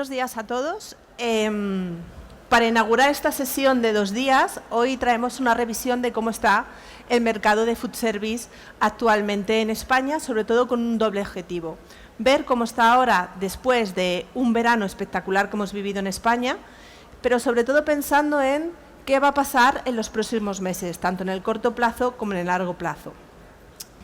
buenos días a todos. Para inaugurar esta sesión de 2 días, hoy traemos una revisión de cómo está el mercado de food service actualmente en España, sobre todo con un doble objetivo. Ver cómo está ahora después de un verano espectacular que hemos vivido en España, pero sobre todo pensando en qué va a pasar en los próximos meses, tanto en el corto plazo como en el largo plazo.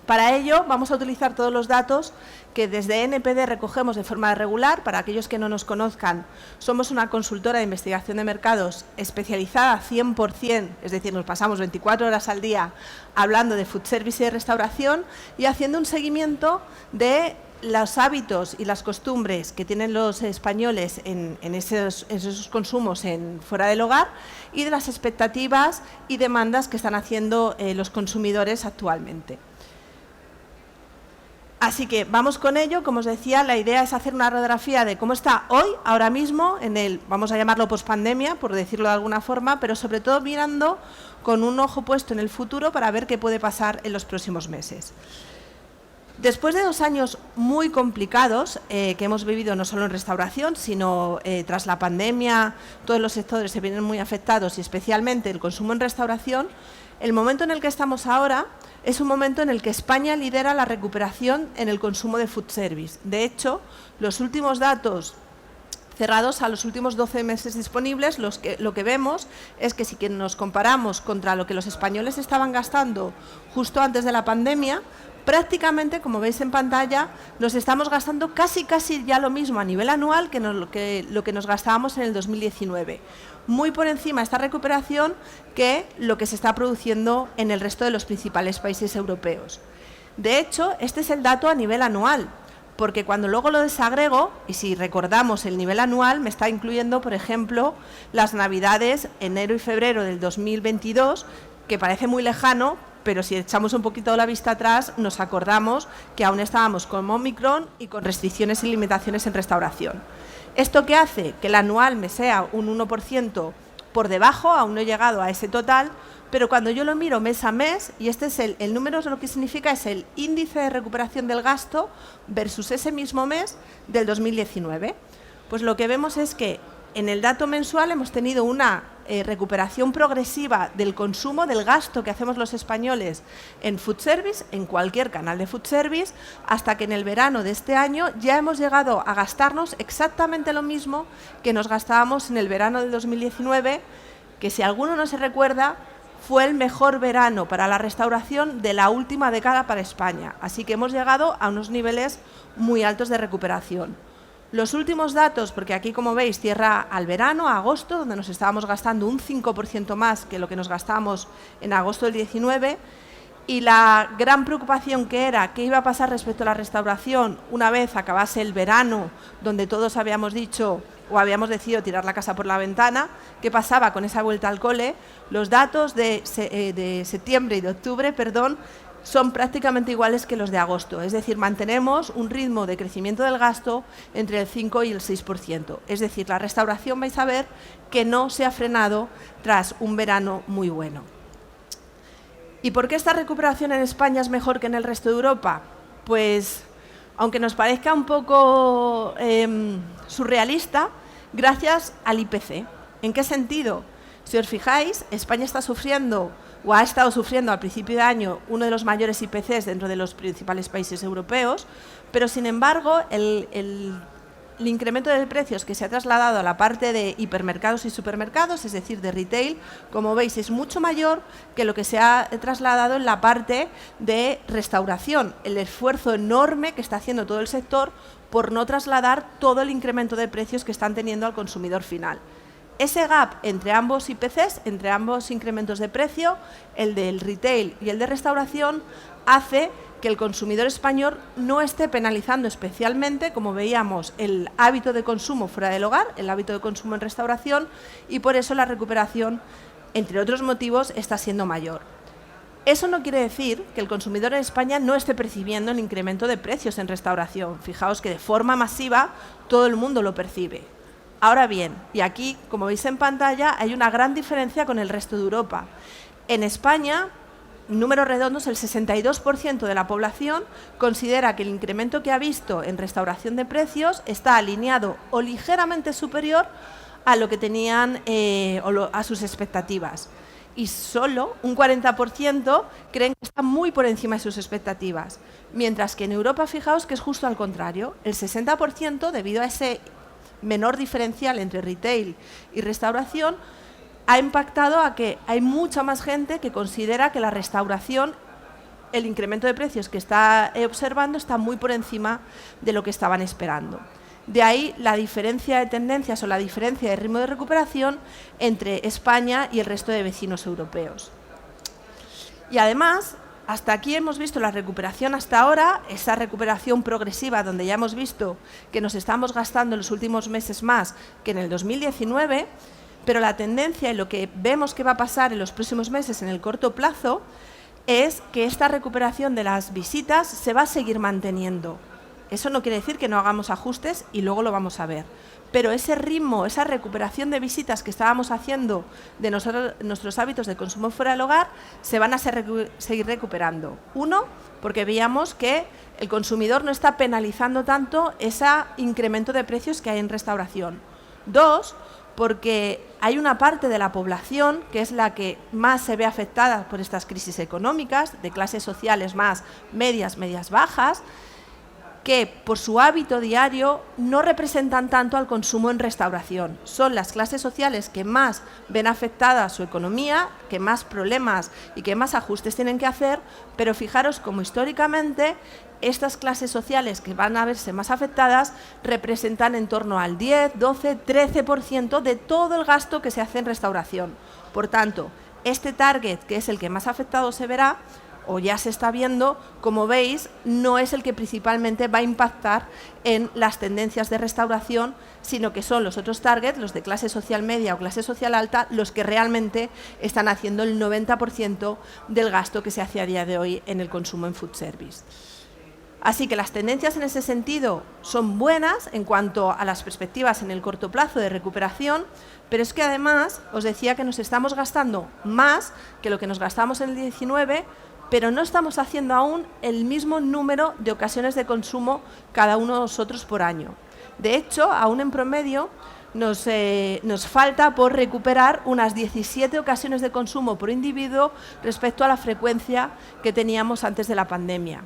Para ello vamos a utilizar todos los datos que desde NPD recogemos de forma regular. Para aquellos que no nos conozcan, somos una consultora de investigación de mercados especializada 100%, es decir, nos pasamos 24 horas al día hablando de food service y de restauración y haciendo un seguimiento de los hábitos y las costumbres que tienen los españoles en esos consumos fuera del hogar y de las expectativas y demandas que están haciendo los consumidores actualmente. Así que vamos con ello. Como os decía, la idea es hacer una radiografía de cómo está hoy, ahora mismo, en el, vamos a llamarlo pospandemia, por decirlo de alguna forma, pero sobre todo mirando con un ojo puesto en el futuro para ver qué puede pasar en los próximos meses. Después de 2 años muy complicados que hemos vivido no solo en restauración, sino tras la pandemia, todos los sectores se vienen muy afectados y especialmente el consumo en restauración, el momento en el que estamos ahora es un momento en el que España lidera la recuperación en el consumo de food service. De hecho, los últimos datos cerrados a los últimos 12 meses disponibles, lo que vemos es que si nos comparamos contra lo que los españoles estaban gastando justo antes de la pandemia, prácticamente, como veis en pantalla, nos estamos gastando casi ya lo mismo a nivel anual que lo que nos gastábamos en el 2019. Muy por encima de esta recuperación que lo que se está produciendo en el resto de los principales países europeos. De hecho, este es el dato a nivel anual, porque cuando luego lo desagrego, y si recordamos el nivel anual, me está incluyendo, por ejemplo, las Navidades, enero y febrero del 2022, que parece muy lejano, pero si echamos un poquito la vista atrás, nos acordamos que aún estábamos con Omicron y con restricciones y limitaciones en restauración. ¿Esto qué hace? Que el anual me sea un 1% por debajo, aún no he llegado a ese total, pero cuando yo lo miro mes a mes, y este es el número, lo que significa es el índice de recuperación del gasto versus ese mismo mes del 2019, pues lo que vemos es que en el dato mensual hemos tenido una recuperación progresiva del consumo, del gasto que hacemos los españoles en food service, en cualquier canal de food service, hasta que en el verano de este año ya hemos llegado a gastarnos exactamente lo mismo que nos gastábamos en el verano del 2019, que si alguno no se recuerda, fue el mejor verano para la restauración de la última década para España. Así que hemos llegado a unos niveles muy altos de recuperación. Los últimos datos, porque aquí, como veis, cierra al verano, a agosto, donde nos estábamos gastando un 5% más que lo que nos gastábamos en agosto del 19, y la gran preocupación que era qué iba a pasar respecto a la restauración una vez acabase el verano, donde todos habíamos dicho o habíamos decidido tirar la casa por la ventana, qué pasaba con esa vuelta al cole. Los datos de septiembre y de octubre, son prácticamente iguales que los de agosto, es decir, mantenemos un ritmo de crecimiento del gasto entre el 5 y el 6%. Es decir, la restauración vais a ver que no se ha frenado tras un verano muy bueno. ¿Y por qué esta recuperación en España es mejor que en el resto de Europa? Pues, aunque nos parezca un poco surrealista, gracias al IPC. ¿En qué sentido? Si os fijáis, España está sufriendo o ha estado sufriendo al principio de año uno de los mayores IPCs dentro de los principales países europeos, pero sin embargo el incremento de precios que se ha trasladado a la parte de hipermercados y supermercados, es decir, de retail, como veis, es mucho mayor que lo que se ha trasladado en la parte de restauración, el esfuerzo enorme que está haciendo todo el sector por no trasladar todo el incremento de precios que están teniendo al consumidor final. Ese gap entre ambos IPCs, entre ambos incrementos de precio, el del retail y el de restauración, hace que el consumidor español no esté penalizando especialmente, como veíamos, el hábito de consumo fuera del hogar, el hábito de consumo en restauración, y por eso la recuperación, entre otros motivos, está siendo mayor. Eso no quiere decir que el consumidor en España no esté percibiendo el incremento de precios en restauración. Fijaos que de forma masiva todo el mundo lo percibe. Ahora bien, y aquí, como veis en pantalla, hay una gran diferencia con el resto de Europa. En España, números redondos, el 62% de la población considera que el incremento que ha visto en restauración de precios está alineado o ligeramente superior a lo que tenían a sus expectativas. Y solo un 40% creen que está muy por encima de sus expectativas. Mientras que en Europa, fijaos que es justo al contrario, el 60%, debido a ese menor diferencial entre retail y restauración, ha impactado a que hay mucha más gente que considera que la restauración, el incremento de precios que está observando, está muy por encima de lo que estaban esperando. De ahí la diferencia de tendencias o la diferencia de ritmo de recuperación entre España y el resto de vecinos europeos. Y además, hasta aquí hemos visto la recuperación hasta ahora, esa recuperación progresiva donde ya hemos visto que nos estamos gastando en los últimos meses más que en el 2019, pero la tendencia y lo que vemos que va a pasar en los próximos meses en el corto plazo es que esta recuperación de las visitas se va a seguir manteniendo. Eso no quiere decir que no hagamos ajustes y luego lo vamos a ver. Pero ese ritmo, esa recuperación de visitas que estábamos haciendo de nuestros hábitos de consumo fuera del hogar, se van a seguir recuperando. Uno, porque veíamos que el consumidor no está penalizando tanto ese incremento de precios que hay en restauración. Dos, porque hay una parte de la población que es la que más se ve afectada por estas crisis económicas, de clases sociales más medias, medias bajas, que por su hábito diario no representan tanto al consumo en restauración. Son las clases sociales que más ven afectada su economía, que más problemas y que más ajustes tienen que hacer, pero fijaros como históricamente estas clases sociales que van a verse más afectadas representan en torno al 10, 12, 13% de todo el gasto que se hace en restauración. Por tanto, este target, que es el que más afectado se verá, o ya se está viendo, como veis, no es el que principalmente va a impactar en las tendencias de restauración, sino que son los otros targets, los de clase social media o clase social alta, los que realmente están haciendo el 90% del gasto que se hace a día de hoy en el consumo en food service. Así que las tendencias en ese sentido son buenas en cuanto a las perspectivas en el corto plazo de recuperación, pero es que además os decía que nos estamos gastando más que lo que nos gastamos en el 19, pero no estamos haciendo aún el mismo número de ocasiones de consumo cada uno de nosotros por año. De hecho, aún en promedio nos falta por recuperar unas 17 ocasiones de consumo por individuo respecto a la frecuencia que teníamos antes de la pandemia.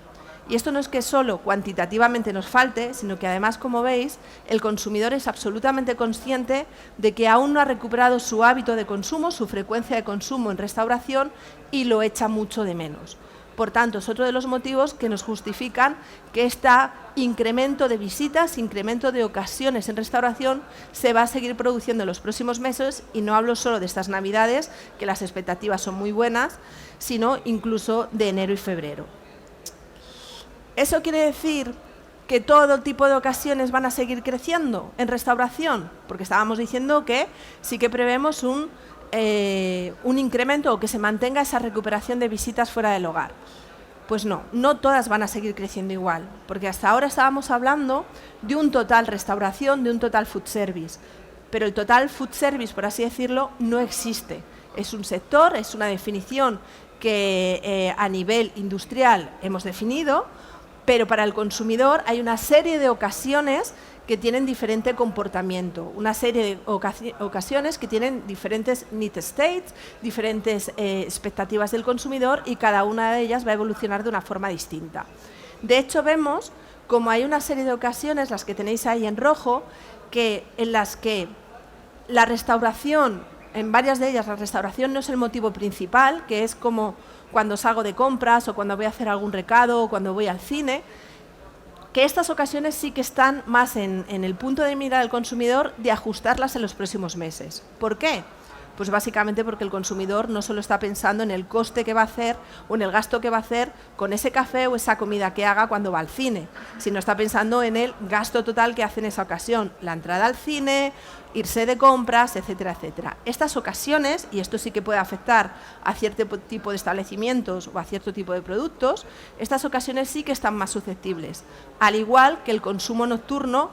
Y esto no es que solo cuantitativamente nos falte, sino que además, como veis, el consumidor es absolutamente consciente de que aún no ha recuperado su hábito de consumo, su frecuencia de consumo en restauración, y lo echa mucho de menos. Por tanto, es otro de los motivos que nos justifican que este incremento de visitas, incremento de ocasiones en restauración se va a seguir produciendo en los próximos meses, y no hablo solo de estas Navidades, que las expectativas son muy buenas, sino incluso de enero y febrero. ¿Eso quiere decir que todo tipo de ocasiones van a seguir creciendo en restauración? Porque estábamos diciendo que sí que prevemos un incremento o que se mantenga esa recuperación de visitas fuera del hogar. Pues no, no todas van a seguir creciendo igual, porque hasta ahora estábamos hablando de un total restauración, de un total food service, pero el total food service, por así decirlo, no existe. Es un sector, es una definición que a nivel industrial hemos definido, pero para el consumidor hay una serie de ocasiones que tienen diferente comportamiento, una serie de ocasiones que tienen diferentes need states, diferentes expectativas del consumidor, y cada una de ellas va a evolucionar de una forma distinta. De hecho, vemos como hay una serie de ocasiones, las que tenéis ahí en rojo, en las que la restauración, en varias de ellas la restauración no es el motivo principal, que es como cuando salgo de compras o cuando voy a hacer algún recado o cuando voy al cine, que estas ocasiones sí que están más en el punto de mira del consumidor de ajustarlas en los próximos meses. ¿Por qué? Pues básicamente porque el consumidor no solo está pensando en el coste que va a hacer o en el gasto que va a hacer con ese café o esa comida que haga cuando va al cine, sino está pensando en el gasto total que hace en esa ocasión, la entrada al cine, irse de compras, etcétera, etcétera. Estas ocasiones, y esto sí que puede afectar a cierto tipo de establecimientos o a cierto tipo de productos, estas ocasiones sí que están más susceptibles, al igual que el consumo nocturno,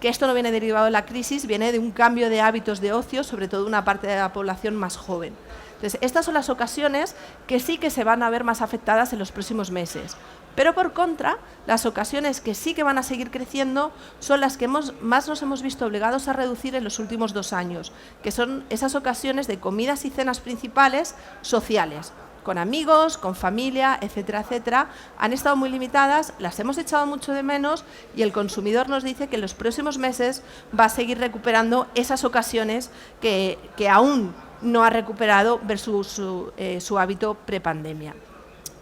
que esto no viene derivado de la crisis, viene de un cambio de hábitos de ocio, sobre todo una parte de la población más joven. Entonces, estas son las ocasiones que sí que se van a ver más afectadas en los próximos meses. Pero por contra, las ocasiones que sí que van a seguir creciendo son las que más nos hemos visto obligados a reducir en los últimos 2 años, que son esas ocasiones de comidas y cenas principales sociales, con amigos, con familia, etcétera, etcétera. Han estado muy limitadas, las hemos echado mucho de menos y el consumidor nos dice que en los próximos meses va a seguir recuperando esas ocasiones que aún no ha recuperado versus su hábito prepandemia.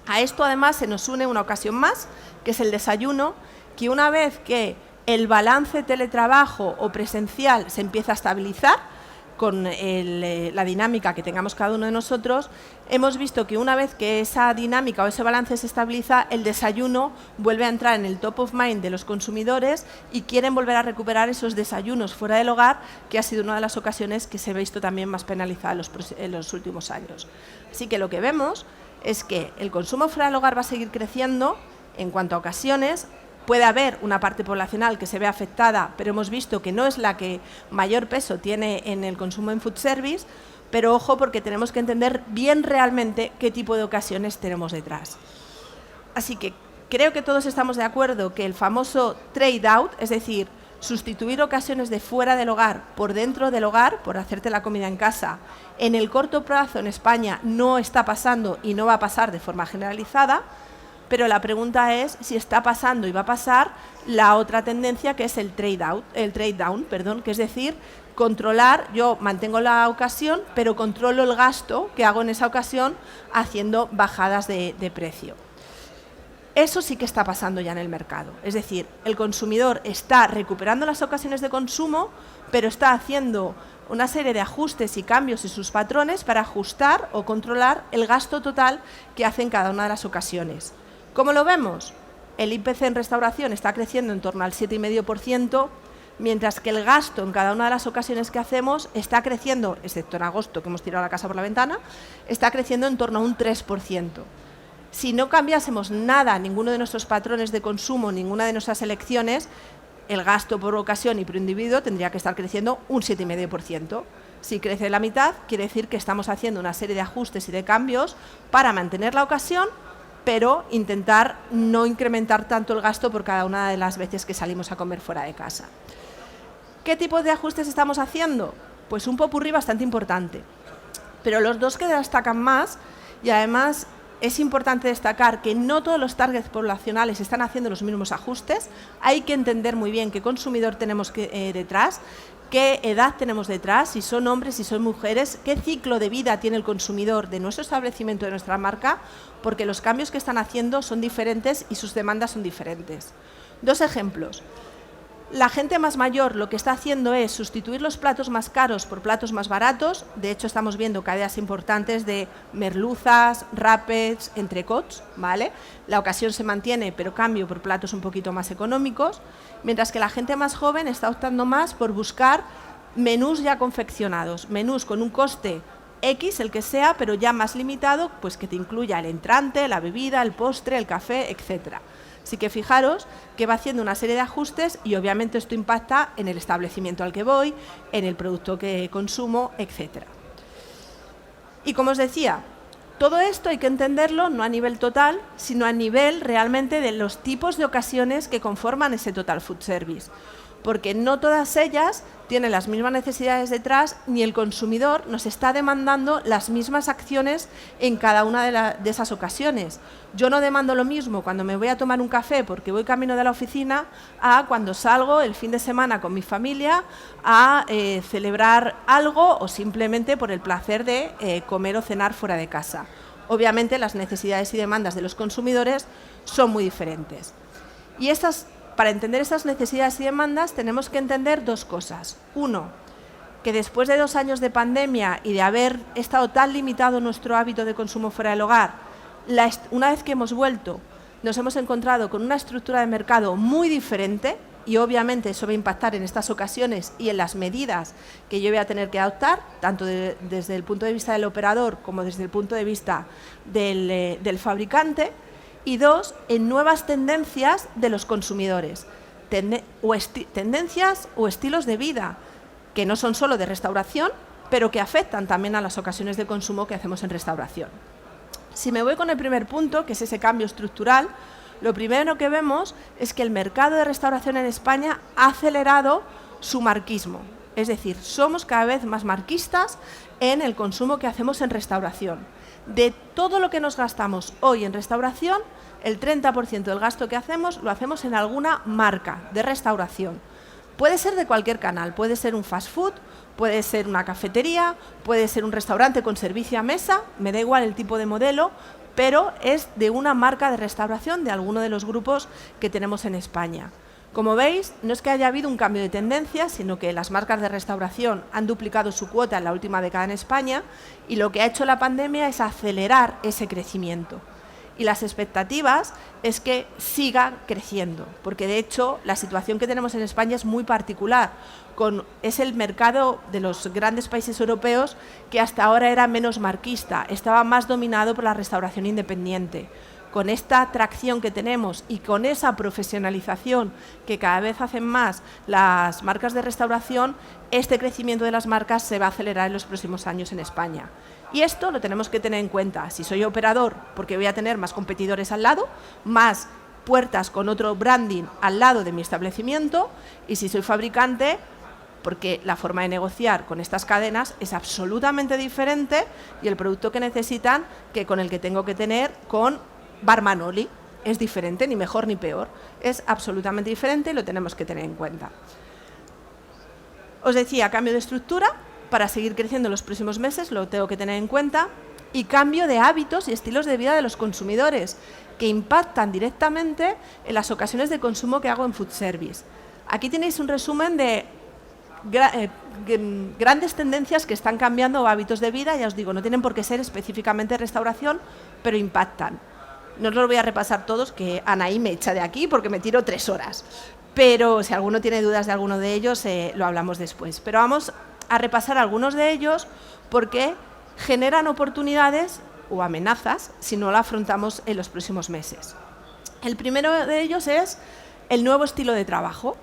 A esto además se nos une una ocasión más, que es el desayuno, que una vez que el balance teletrabajo o presencial se empieza a estabilizar con la dinámica que tengamos cada uno de nosotros, hemos visto que una vez que esa dinámica o ese balance se estabiliza, el desayuno vuelve a entrar en el top of mind de los consumidores y quieren volver a recuperar esos desayunos fuera del hogar, que ha sido una de las ocasiones que se ha visto también más penalizada en los últimos años. Así que lo que vemos es que el consumo fuera del hogar va a seguir creciendo en cuanto a ocasiones. Puede haber una parte poblacional que se ve afectada, pero hemos visto que no es la que mayor peso tiene en el consumo en food service, pero ojo porque tenemos que entender bien realmente qué tipo de ocasiones tenemos detrás. Así que creo que todos estamos de acuerdo que el famoso trade out, es decir, sustituir ocasiones de fuera del hogar por dentro del hogar, por hacerte la comida en casa, en el corto plazo en España no está pasando y no va a pasar de forma generalizada, pero la pregunta es si está pasando y va a pasar la otra tendencia, que es el trade down, que es decir, controlar, yo mantengo la ocasión, pero controlo el gasto que hago en esa ocasión haciendo bajadas de precio. Eso sí que está pasando ya en el mercado, es decir, el consumidor está recuperando las ocasiones de consumo, pero está haciendo una serie de ajustes y cambios en sus patrones para ajustar o controlar el gasto total que hace en cada una de las ocasiones. ¿Cómo lo vemos? El IPC en restauración está creciendo en torno al 7,5%, mientras que el gasto en cada una de las ocasiones que hacemos está creciendo, excepto en agosto, que hemos tirado la casa por la ventana, está creciendo en torno a un 3%. Si no cambiásemos nada, ninguno de nuestros patrones de consumo, ninguna de nuestras elecciones, el gasto por ocasión y por individuo tendría que estar creciendo un 7,5%. Si crece la mitad, quiere decir que estamos haciendo una serie de ajustes y de cambios para mantener la ocasión, pero intentar no incrementar tanto el gasto por cada una de las veces que salimos a comer fuera de casa. ¿Qué tipo de ajustes estamos haciendo? Pues un popurrí bastante importante. Pero los dos que destacan más, y además es importante destacar que no todos los targets poblacionales están haciendo los mismos ajustes. Hay que entender muy bien qué consumidor tenemos detrás, qué edad tenemos detrás, si son hombres, si son mujeres, qué ciclo de vida tiene el consumidor de nuestro establecimiento, de nuestra marca, porque los cambios que están haciendo son diferentes y sus demandas son diferentes. 2 ejemplos. La gente más mayor lo que está haciendo es sustituir los platos más caros por platos más baratos. De hecho, estamos viendo cadenas importantes de merluzas, ràpets, entrecots, ¿vale? La ocasión se mantiene, pero cambio por platos un poquito más económicos, mientras que la gente más joven está optando más por buscar menús ya confeccionados, menús con un coste X, el que sea, pero ya más limitado, pues que te incluya el entrante, la bebida, el postre, el café, etcétera. Así que fijaros que va haciendo una serie de ajustes y obviamente esto impacta en el establecimiento al que voy, en el producto que consumo, etc. Y como os decía, todo esto hay que entenderlo no a nivel total, sino a nivel realmente de los tipos de ocasiones que conforman ese total food service. Porque no todas ellas tienen las mismas necesidades detrás, ni el consumidor nos está demandando las mismas acciones en cada una de esas ocasiones. Yo no demando lo mismo cuando me voy a tomar un café porque voy camino de la oficina a cuando salgo el fin de semana con mi familia a celebrar algo o simplemente por el placer de comer o cenar fuera de casa. Obviamente las necesidades y demandas de los consumidores son muy diferentes. Y para entender esas necesidades y demandas tenemos que entender 2 cosas. 1, que después de 2 años de pandemia y de haber estado tan limitado nuestro hábito de consumo fuera del hogar, una vez que hemos vuelto nos hemos encontrado con una estructura de mercado muy diferente y obviamente eso va a impactar en estas ocasiones y en las medidas que yo voy a tener que adoptar, tanto desde el punto de vista del operador como desde el punto de vista del fabricante. Y 2, en nuevas tendencias de los consumidores. tendencias o estilos de vida que no son solo de restauración, pero que afectan también a las ocasiones de consumo que hacemos en restauración. Si me voy con el primer punto, que es ese cambio estructural, lo primero que vemos es que el mercado de restauración en España ha acelerado su marquismo. Es decir, somos cada vez más marquistas en el consumo que hacemos en restauración. De todo lo que nos gastamos hoy en restauración, el 30% del gasto que hacemos lo hacemos en alguna marca de restauración. Puede ser de cualquier canal, puede ser un fast food, puede ser una cafetería, puede ser un restaurante con servicio a mesa, me da igual el tipo de modelo, pero es de una marca de restauración de alguno de los grupos que tenemos en España. Como veis, no es que haya habido un cambio de tendencia, sino que las marcas de restauración han duplicado su cuota en la última década en España y lo que ha hecho la pandemia es acelerar ese crecimiento. Y las expectativas es que siga creciendo, porque de hecho la situación que tenemos en España es muy particular. Es el mercado de los grandes países europeos que hasta ahora era menos marquista, estaba más dominado por la restauración independiente. Con esta atracción que tenemos y con esa profesionalización que cada vez hacen más las marcas de restauración, este crecimiento de las marcas se va a acelerar en los próximos años en España. Y esto lo tenemos que tener en cuenta. Si soy operador, porque voy a tener más competidores al lado, más puertas con otro branding al lado de mi establecimiento, y si soy fabricante, porque la forma de negociar con estas cadenas es absolutamente diferente y el producto que necesitan que con el que tengo que tener con Bar Manoli es diferente, ni mejor ni peor. Es absolutamente diferente y lo tenemos que tener en cuenta. Os decía, cambio de estructura. Para seguir creciendo en los próximos meses lo tengo que tener en cuenta, y cambio de hábitos y estilos de vida de los consumidores que impactan directamente en las ocasiones de consumo que hago en food service. Aquí tenéis un resumen de grandes tendencias que están cambiando hábitos de vida. Ya os digo, no tienen por qué ser específicamente restauración, pero impactan. No os los voy a repasar todos, que Anaí me echa de aquí porque me tiro 3 horas. Pero si alguno tiene dudas de alguno de ellos, lo hablamos después. Pero vamos a repasar algunos de ellos porque generan oportunidades o amenazas si no la afrontamos en los próximos meses. El primero de ellos es el nuevo estilo de trabajo.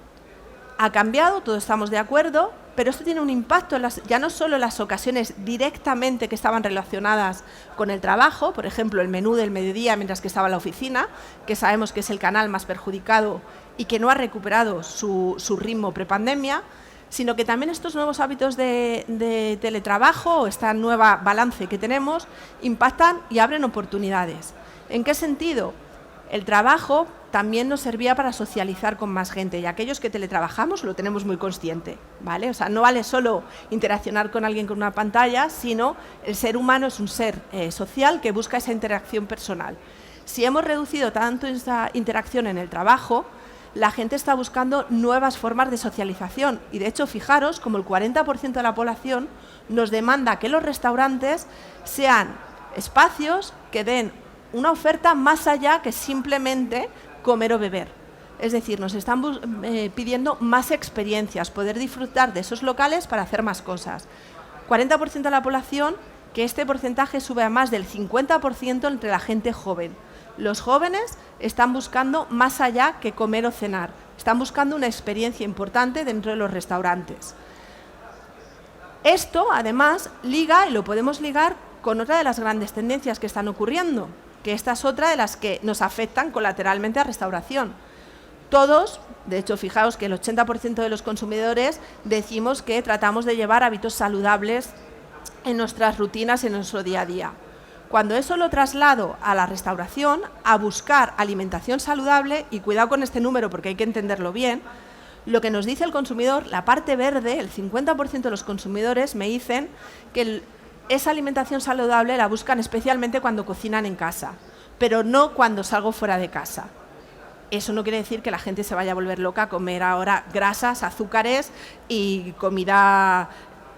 Ha cambiado, todos estamos de acuerdo, pero esto tiene un impacto ya no solo en las ocasiones directamente que estaban relacionadas con el trabajo, por ejemplo, el menú del mediodía mientras que estaba en la oficina, que sabemos que es el canal más perjudicado y que no ha recuperado su ritmo prepandemia, sino que también estos nuevos hábitos de teletrabajo o esta nueva balance que tenemos impactan y abren oportunidades. ¿En qué sentido? El trabajo también nos servía para socializar con más gente y aquellos que teletrabajamos lo tenemos muy consciente, ¿vale? O sea, no vale solo interaccionar con alguien con una pantalla, sino el ser humano es un ser social que busca esa interacción personal. Si hemos reducido tanto esa interacción en el trabajo, la gente está buscando nuevas formas de socialización y de hecho fijaros como el 40% de la población nos demanda que los restaurantes sean espacios que den una oferta más allá que simplemente comer o beber. Es decir, nos están pidiendo más experiencias, poder disfrutar de esos locales para hacer más cosas. 40% de la población, que este porcentaje sube a más del 50% entre la gente joven. Los jóvenes están buscando más allá que comer o cenar, están buscando una experiencia importante dentro de los restaurantes. Esto, además, liga, y lo podemos ligar con otra de las grandes tendencias que están ocurriendo, que esta es otra de las que nos afectan colateralmente a restauración. Todos, de hecho, fijaos que el 80% de los consumidores decimos que tratamos de llevar hábitos saludables en nuestras rutinas, en nuestro día a día. Cuando eso lo traslado a la restauración, a buscar alimentación saludable, y cuidado con este número porque hay que entenderlo bien, lo que nos dice el consumidor, la parte verde, el 50% de los consumidores me dicen que esa alimentación saludable la buscan especialmente cuando cocinan en casa, pero no cuando salgo fuera de casa. Eso no quiere decir que la gente se vaya a volver loca a comer ahora grasas, azúcares y comida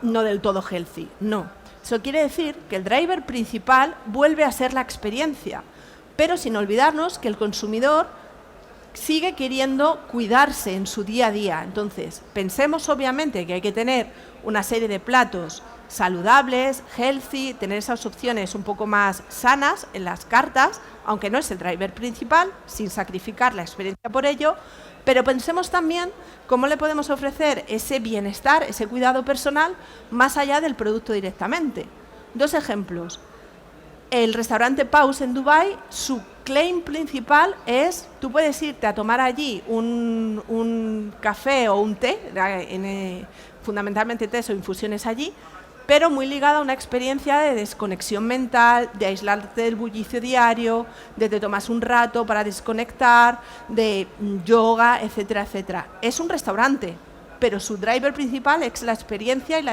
no del todo healthy, no. Eso quiere decir que el driver principal vuelve a ser la experiencia, pero sin olvidarnos que el consumidor sigue queriendo cuidarse en su día a día. Entonces, pensemos obviamente que hay que tener una serie de platos saludables, healthy, tener esas opciones un poco más sanas en las cartas, aunque no es el driver principal, sin sacrificar la experiencia por ello, pero pensemos también cómo le podemos ofrecer ese bienestar, ese cuidado personal, más allá del producto directamente. 2 ejemplos. El restaurante Pause en Dubái, su claim principal es, tú puedes irte a tomar allí un café o un té, fundamentalmente tés o infusiones allí, pero muy ligada a una experiencia de desconexión mental, de aislarte del bullicio diario, de te tomas un rato para desconectar, de yoga, etcétera, etcétera. Es un restaurante, pero su driver principal es la experiencia y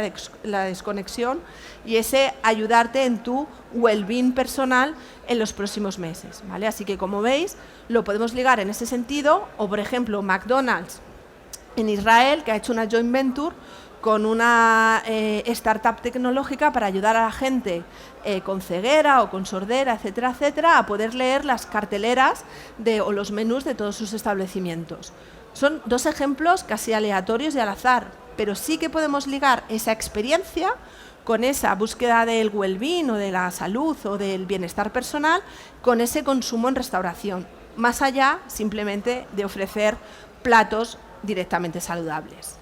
la desconexión y ese ayudarte en tu well-being personal en los próximos meses, ¿vale? Así que, como veis, lo podemos ligar en ese sentido, o por ejemplo, McDonald's en Israel, que ha hecho una joint venture con una startup tecnológica para ayudar a la gente con ceguera o con sordera, etcétera, etcétera, a poder leer las carteleras o los menús de todos sus establecimientos. Son 2 ejemplos casi aleatorios y al azar, pero sí que podemos ligar esa experiencia con esa búsqueda del well-being o de la salud o del bienestar personal con ese consumo en restauración, más allá simplemente de ofrecer platos directamente saludables.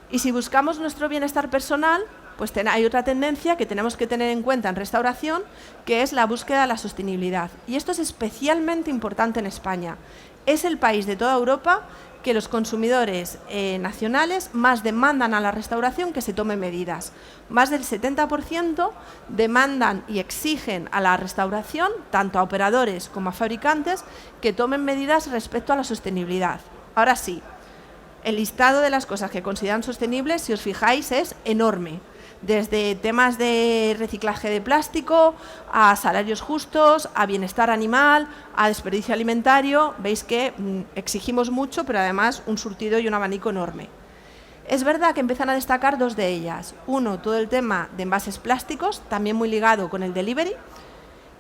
Y si buscamos nuestro bienestar personal, pues hay otra tendencia que tenemos que tener en cuenta en restauración, que es la búsqueda de la sostenibilidad. Y esto es especialmente importante en España. Es el país de toda Europa que los consumidores nacionales más demandan a la restauración que se tomen medidas. Más del 70% demandan y exigen a la restauración, tanto a operadores como a fabricantes, que tomen medidas respecto a la sostenibilidad. Ahora sí, el listado de las cosas que consideran sostenibles, si os fijáis, es enorme. Desde temas de reciclaje de plástico, a salarios justos, a bienestar animal, a desperdicio alimentario. Veis que exigimos mucho, pero además un surtido y un abanico enorme. Es verdad que empiezan a destacar 2 de ellas. 1, todo el tema de envases plásticos, también muy ligado con el delivery.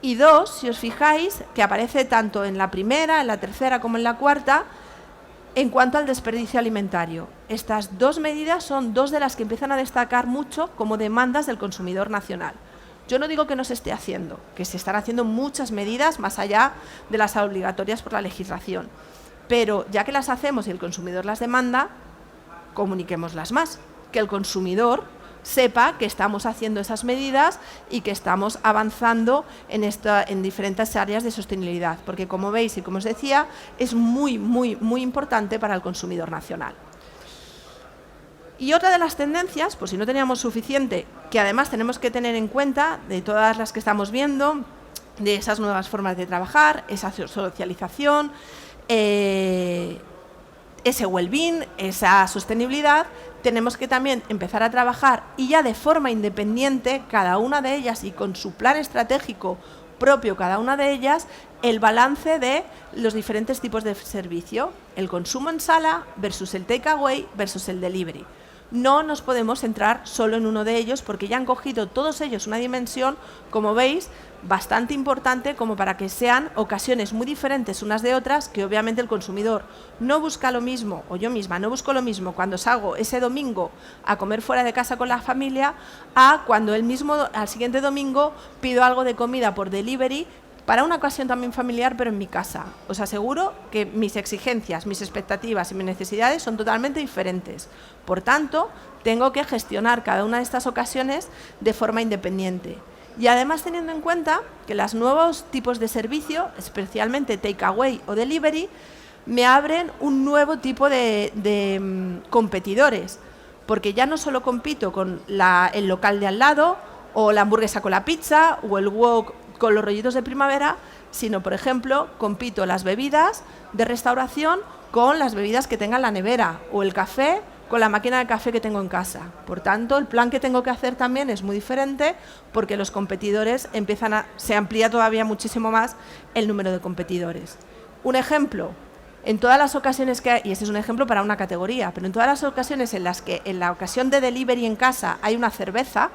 Y 2, si os fijáis, que aparece tanto en la primera, en la tercera como en la cuarta, en cuanto al desperdicio alimentario. Estas 2 medidas son 2 de las que empiezan a destacar mucho como demandas del consumidor nacional. Yo no digo que no se esté haciendo, que se están haciendo muchas medidas más allá de las obligatorias por la legislación, pero ya que las hacemos y el consumidor las demanda, comuniquémoslas más, que el consumidor sepa que estamos haciendo esas medidas y que estamos avanzando en diferentes áreas de sostenibilidad, porque como veis y como os decía, es muy, muy, muy importante para el consumidor nacional. Y otra de las tendencias, pues si no teníamos suficiente, que además tenemos que tener en cuenta de todas las que estamos viendo, de esas nuevas formas de trabajar, esa socialización, ese well-being, esa sostenibilidad, tenemos que también empezar a trabajar y ya de forma independiente, cada una de ellas y con su plan estratégico propio cada una de ellas, el balance de los diferentes tipos de servicio, el consumo en sala versus el takeaway versus el delivery. No nos podemos centrar solo en uno de ellos porque ya han cogido todos ellos una dimensión, como veis, bastante importante como para que sean ocasiones muy diferentes unas de otras, que obviamente el consumidor no busca lo mismo, o yo misma no busco lo mismo cuando salgo ese domingo a comer fuera de casa con la familia, a cuando al siguiente domingo pido algo de comida por delivery para una ocasión también familiar, pero en mi casa. Os aseguro que mis exigencias, mis expectativas y mis necesidades son totalmente diferentes. Por tanto, tengo que gestionar cada una de estas ocasiones de forma independiente. Y además teniendo en cuenta que los nuevos tipos de servicio, especialmente takeaway o delivery, me abren un nuevo tipo de competidores, porque ya no solo compito con el local de al lado, o la hamburguesa con la pizza, o el wok con los rollitos de primavera, sino, por ejemplo, compito las bebidas de restauración con las bebidas que tenga en la nevera, o el café con la máquina de café que tengo en casa. Por tanto, el plan que tengo que hacer también es muy diferente porque los competidores se amplía todavía muchísimo más el número de competidores. Un ejemplo, en todas las ocasiones que hay, y este es un ejemplo para una categoría, pero en todas las ocasiones en las que en la ocasión de delivery en casa hay una cerveza,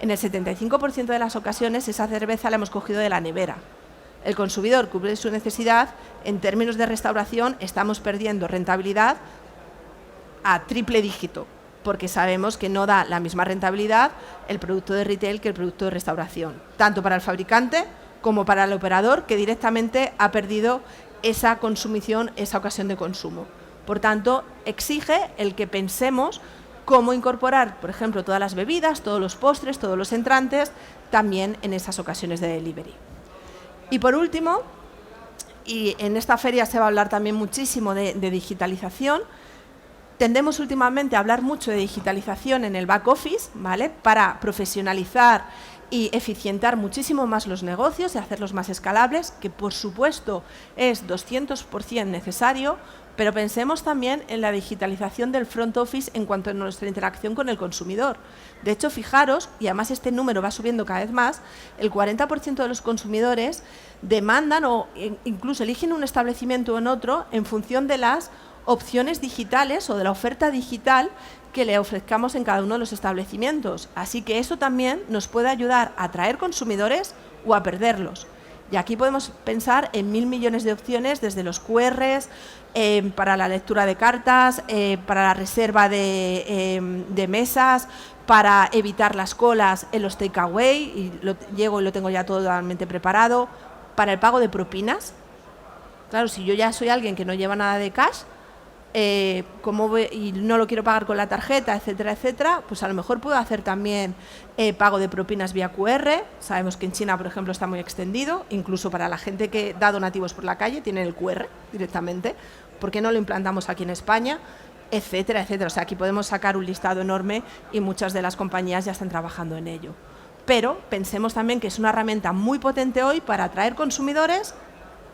en el 75% de las ocasiones esa cerveza la hemos cogido de la nevera. El consumidor cubre su necesidad, en términos de restauración estamos perdiendo rentabilidad a triple dígito, porque sabemos que no da la misma rentabilidad el producto de retail que el producto de restauración, tanto para el fabricante como para el operador, que directamente ha perdido esa consumición, esa ocasión de consumo. Por tanto, exige el que pensemos cómo incorporar, por ejemplo, todas las bebidas, todos los postres, todos los entrantes, también en esas ocasiones de delivery. Y por último, y en esta feria se va a hablar también muchísimo de digitalización, tendemos últimamente a hablar mucho de digitalización en el back office, ¿vale?, para profesionalizar y eficientar muchísimo más los negocios y hacerlos más escalables, que por supuesto es 200% necesario, pero pensemos también en la digitalización del front office en cuanto a nuestra interacción con el consumidor. De hecho, fijaros, y además este número va subiendo cada vez más, el 40% de los consumidores demandan o incluso eligen un establecimiento o en otro en función de las opciones digitales o de la oferta digital que le ofrezcamos en cada uno de los establecimientos. Así que eso también nos puede ayudar a atraer consumidores o a perderlos. Y aquí podemos pensar en 1000 millones de opciones, desde los QRs, para la lectura de cartas, para la reserva de mesas, para evitar las colas en los takeaway, y llego y lo tengo ya totalmente preparado, para el pago de propinas. Claro, si yo ya soy alguien que no lleva nada de cash, y no lo quiero pagar con la tarjeta, etcétera, etcétera, pues a lo mejor puedo hacer también pago de propinas vía QR. Sabemos que en China, por ejemplo, está muy extendido, incluso para la gente que da donativos por la calle, tienen el QR directamente. ¿Por qué no lo implantamos aquí en España? Etcétera, etcétera. O sea, aquí podemos sacar un listado enorme y muchas de las compañías ya están trabajando en ello. Pero pensemos también que es una herramienta muy potente hoy para atraer consumidores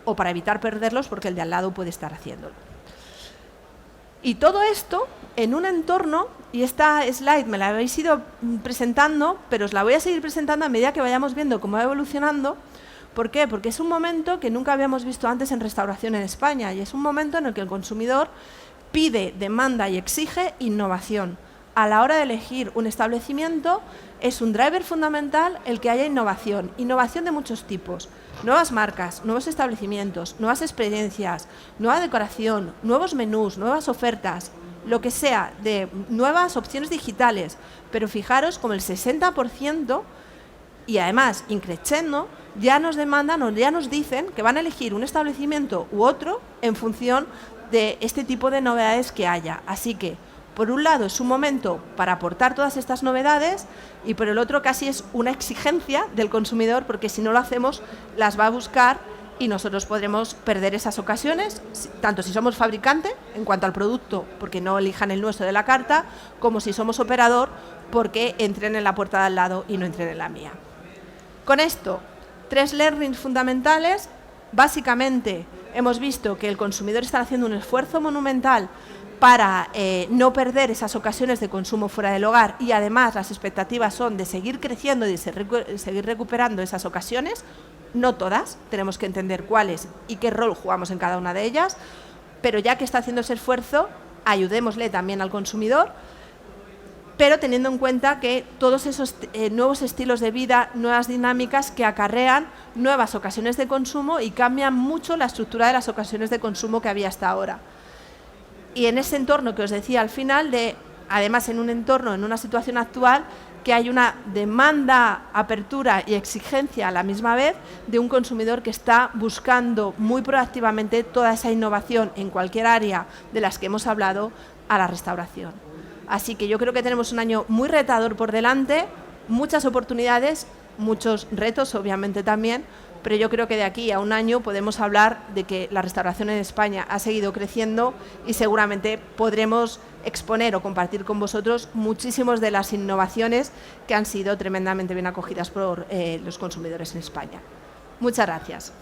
o para evitar perderlos, porque el de al lado puede estar haciéndolo. Y todo esto en un entorno, y esta slide me la habéis ido presentando, pero os la voy a seguir presentando a medida que vayamos viendo cómo va evolucionando. ¿Por qué? Porque es un momento que nunca habíamos visto antes en restauración en España, y es un momento en el que el consumidor pide, demanda y exige innovación. A la hora de elegir un establecimiento es un driver fundamental el que haya innovación de muchos tipos. Nuevas marcas, nuevos establecimientos, nuevas experiencias, nueva decoración, nuevos menús, nuevas ofertas, lo que sea, de nuevas opciones digitales. Pero fijaros como el 60%, y además increciendo, ya nos demandan o ya nos dicen que van a elegir un establecimiento u otro en función de este tipo de novedades que haya. Así que, por un lado, es un momento para aportar todas estas novedades, y por el otro casi es una exigencia del consumidor, porque si no lo hacemos, las va a buscar y nosotros podremos perder esas ocasiones, tanto si somos fabricante, en cuanto al producto, porque no elijan el nuestro de la carta, como si somos operador, porque entren en la puerta de al lado y no entren en la mía. Con esto, 3 learnings fundamentales. Básicamente, hemos visto que el consumidor está haciendo un esfuerzo monumental para no perder esas ocasiones de consumo fuera del hogar, y además las expectativas son de seguir creciendo y de seguir recuperando esas ocasiones. No todas, tenemos que entender cuáles y qué rol jugamos en cada una de ellas, pero ya que está haciendo ese esfuerzo, ayudémosle también al consumidor, pero teniendo en cuenta que todos esos nuevos estilos de vida, nuevas dinámicas que acarrean nuevas ocasiones de consumo y cambian mucho la estructura de las ocasiones de consumo que había hasta ahora. Y en ese entorno que os decía al final, además en un entorno, en una situación actual, que hay una demanda, apertura y exigencia a la misma vez de un consumidor que está buscando muy proactivamente toda esa innovación en cualquier área de las que hemos hablado a la restauración. Así que yo creo que tenemos un año muy retador por delante, muchas oportunidades, muchos retos obviamente también, pero yo creo que de aquí a un año podemos hablar de que la restauración en España ha seguido creciendo y seguramente podremos exponer o compartir con vosotros muchísimas de las innovaciones que han sido tremendamente bien acogidas por los consumidores en España. Muchas gracias.